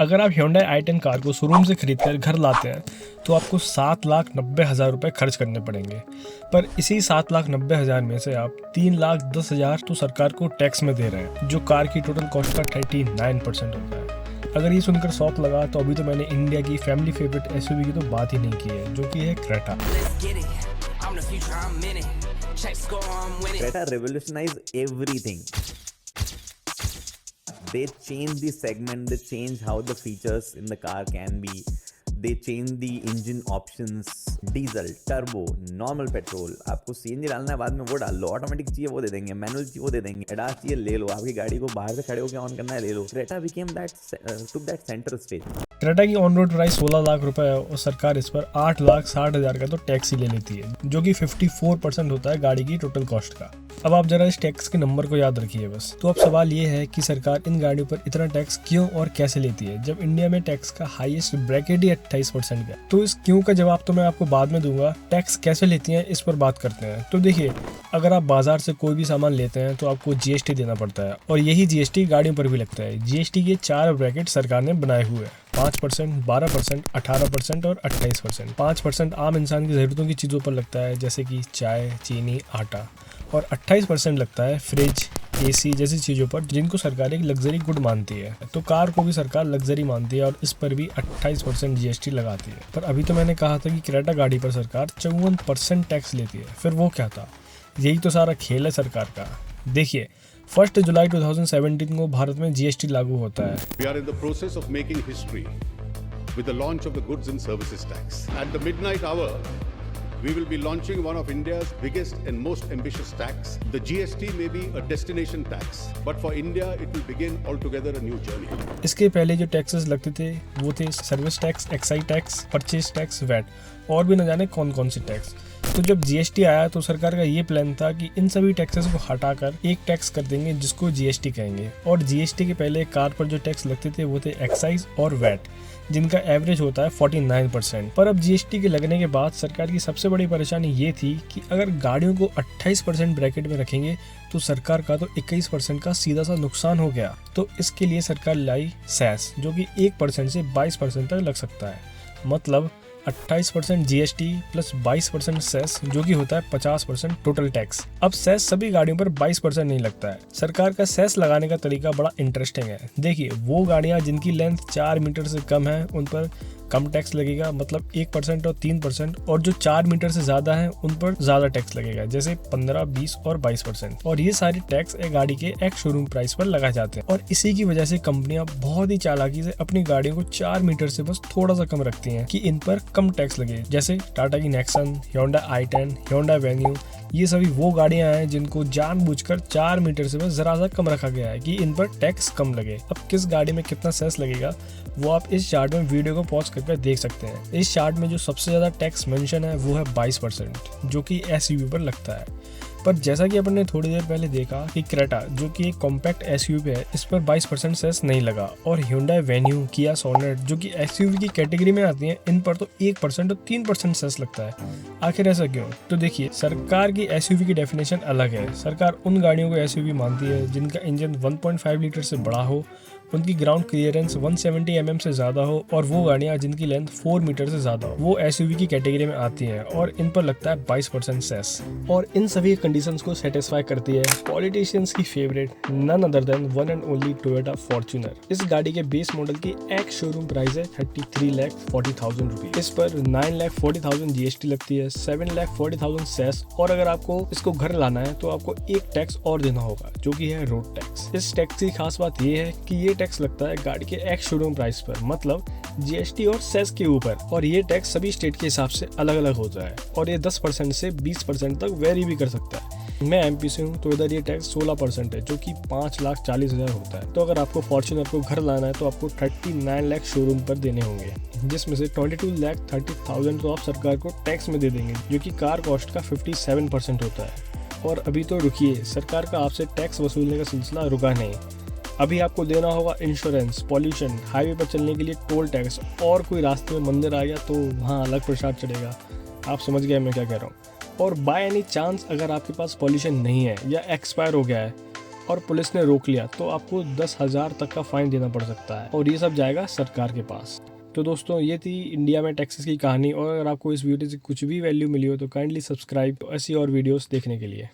अगर आप Hyundai i10 car को शोरूम से खरीदकर घर लाते हैं तो आपको 7,90,000 रुपये खर्च करने पड़ेंगे। पर इसी 7,90,000 में से आप 3,10,000 तो सरकार को टैक्स में दे रहे हैं, जो कार की टोटल कॉस्ट का 39% होता है। अगर ये सुनकर शौक लगा तो अभी तो मैंने इंडिया की फैमिली फेवरेट एसयूवी की तो बात ही नहीं की है, जो कि है Creta. Creta revolutionized everything. They changed the segment, they changed how the features in the car can be. They changed the engine options, diesel, turbo, normal petrol. आपको सीएनजी डालना है बाद में वो डाल लो, ऑटोमेटिक चाहिए वो दे देंगे, मैनुअल चाहिए वो दे देंगे, एडास चाहिए ले लो, आपकी गाड़ी को बाहर से खड़े होकर ऑन करना है ले लो। Creta became took that center stage. Creta की ऑन रोड प्राइस 16 लाख रुपए है और सरकार इस पर 8,60,000 का तो टैक्स ही ले लेती है, जो कि 54% होता है गाड़ी की टोटल कॉस्ट का। अब आप जरा इस टैक्स के नंबर को याद रखिए बस। तो अब सवाल ये है कि सरकार इन गाड़ियों पर इतना टैक्स क्यों और कैसे लेती है, जब इंडिया में टैक्स का हाईएस्ट ब्रैकेट ही 28% का। तो इस क्यों का जवाब तो मैं आपको बाद में दूंगा, टैक्स कैसे लेती हैं इस पर बात करते हैं। तो देखिए, अगर आप बाजार से कोई भी सामान लेते हैं तो आपको जीएसटी देना पड़ता है और यही जीएसटी गाड़ियों पर भी लगता है। जीएसटी के 4 ब्रैकेट सरकार ने बनाए हुए हैं, 5%, 12%, 18% और 28%। 5% आम इंसान की ज़रूरतों की चीज़ों पर लगता है, जैसे कि चाय, चीनी, आटा, और 28% लगता है फ्रिज, एसी जैसी चीज़ों पर, जिनको सरकार एक लग्जरी गुड मानती है। तो कार को भी सरकार लग्जरी मानती है और इस पर भी 28% जीएसटी लगाती है। पर अभी तो मैंने कहा था कि क्रेटा गाड़ी पर सरकार 54% टैक्स लेती है, फिर वो क्या था? यही तो सारा खेल है सरकार का। देखिए, 1 जुलाई 2017 को भारत में जीएसटी लागू होता है। We are in the process of making history with the launch of the goods and services tax. At the midnight hour, we will be launching one of India's biggest and most ambitious tax. The GST may be a destination tax, but for India it will begin altogether a new journey. इसके पहले जो taxes लगते थे वो थे service tax, excise tax, purchase tax, VAT और भी न जाने कौन कौन से टैक्स। तो जब जीएसटी आया तो सरकार का ये प्लान था कि इन सभी टैक्सेस को हटाकर एक टैक्स कर देंगे जिसको जीएसटी कहेंगे। और जीएसटी के पहले कार पर जो टैक्स लगते थे वो थे एक्साइज और वैट, जिनका एवरेज होता है 49%। पर अब जीएसटी के लगने के बाद सरकार की सबसे बड़ी परेशानी ये थी कि अगर गाड़ियों को 28% ब्रैकेट में रखेंगे तो सरकार का तो 21% का सीधा सा नुकसान हो गया। तो इसके लिए सरकार लाई सेस, जो कि 1% से 22% तक लग सकता है। मतलब 28% जीएसटी प्लस 22% सेस, जो कि होता है 50% टोटल टैक्स। अब सेस सभी गाड़ियों पर 22% नहीं लगता है। सरकार का सेस लगाने का तरीका बड़ा इंटरेस्टिंग है। देखिए, वो गाड़ियां जिनकी लेंथ 4 मीटर से कम है उन पर कम टैक्स लगेगा, मतलब 1% और 3%, और जो 4 मीटर से ज्यादा है उन पर ज्यादा टैक्स लगेगा, जैसे 15, 20 और 22%। और ये सारे टैक्स एक गाड़ी के एक शोरूम प्राइस पर लगाए जाते हैं। और इसी की वजह से कंपनियां बहुत ही चालाकी से अपनी गाड़ियों को 4 मीटर से बस थोड़ा सा कम रखती हैं कि इन पर कम टैक्स लगे। जैसे टाटा की Nexon, Hyundai i10, Hyundai Venue, ये सभी वो गाड़ियां हैं जिनको जानबूझकर 4 मीटर से बस जरा सा कम रखा गया है कि इन पर टैक्स कम लगे। अब किस गाड़ी में कितना सेस लगेगा वो आप इस चार्ट में वीडियो को पॉज करके देख सकते हैं। इस चार्ट में जो सबसे ज्यादा टैक्स मेंशन है वो है 22%, जो कि एसयूवी पर लगता है। पर जैसा कि अपन ने थोड़ी देर पहले देखा कि क्रेटा, जो कि एक कॉम्पैक्ट एसयूवी है, इस पर 22% सेस नहीं लगा, और Hyundai Venue, Kia Sonet, जो कि एसयूवी की कैटेगरी में आती हैं, इन पर तो 1% और 3% सेस लगता है। आखिर ऐसा क्यों? तो देखिए, सरकार की एसयूवी की डेफिनेशन अलग है। सरकार उन गाड़ियों को एसयूवी मानती है जिनका इंजन 1.5 लीटर से बड़ा हो, उनकी ग्राउंड क्लियरेंस 170 mm से ज्यादा हो, और वो गाड़ियां जिनकी लेंथ 4 मीटर से ज्यादा हो, वो एसयूवी की कैटेगरी में आती हैं और इन पर लगता है 22% सेस। और इन सभी कंडीशंस को सेटिस्फाई करती है पॉलिटिशियंस की favourite none other than one and only Toyota Fortuner. इस गाड़ी के बेस मॉडल की एक शोरूम प्राइस है 33,40,000 रुपीज। इस पर 9,40,000 जीएसटी लगती है, 7,40,000 सेस, और अगर आपको इसको घर लाना है तो आपको एक टैक्स और देना होगा, जो कि है रोड टैक्स। इस टैक्स की खास बात यह है कि ये टैक्स लगता है गाड़ी के एक्स शोरूम प्राइस पर, मतलब जीएसटी और सेस के ऊपर, और ये टैक्स सभी स्टेट के हिसाब से अलग अलग होता है, और ये 10% से 20% तक वेरी भी कर सकता है। मैं एमपी से हूँ तो इधर ये टैक्स 16% है, जो कि 5,40,000 होता है। तो अगर आपको फॉर्च्यूनर को घर लाना है तो आपको 39 लाख शोरूम पर देने होंगे, जिसमें से 22,30,000 तो आप सरकार को टैक्स में दे देंगे, जो कि कार कॉस्ट का 57% होता है। और अभी तो रुकिए, सरकार का आपसे टैक्स वसूलने का सिलसिला रुका नहीं। अभी आपको देना होगा इंश्योरेंस, पॉल्यूशन, हाईवे पर चलने के लिए टोल टैक्स, और कोई रास्ते में मंदिर आ गया तो वहाँ अलग प्रसाद चढ़ेगा। आप समझ गए मैं क्या कह रहा हूँ। और बाय एनी चांस अगर आपके पास पॉल्यूशन नहीं है या एक्सपायर हो गया है और पुलिस ने रोक लिया तो आपको 10,000 तक का फाइन देना पड़ सकता है और ये सब जाएगा सरकार के पास। तो दोस्तों ये थी इंडिया में टैक्सेस की कहानी, और अगर आपको इस वीडियो से कुछ भी वैल्यू मिली हो तो काइंडली सब्सक्राइब ऐसी और वीडियोस देखने के लिए।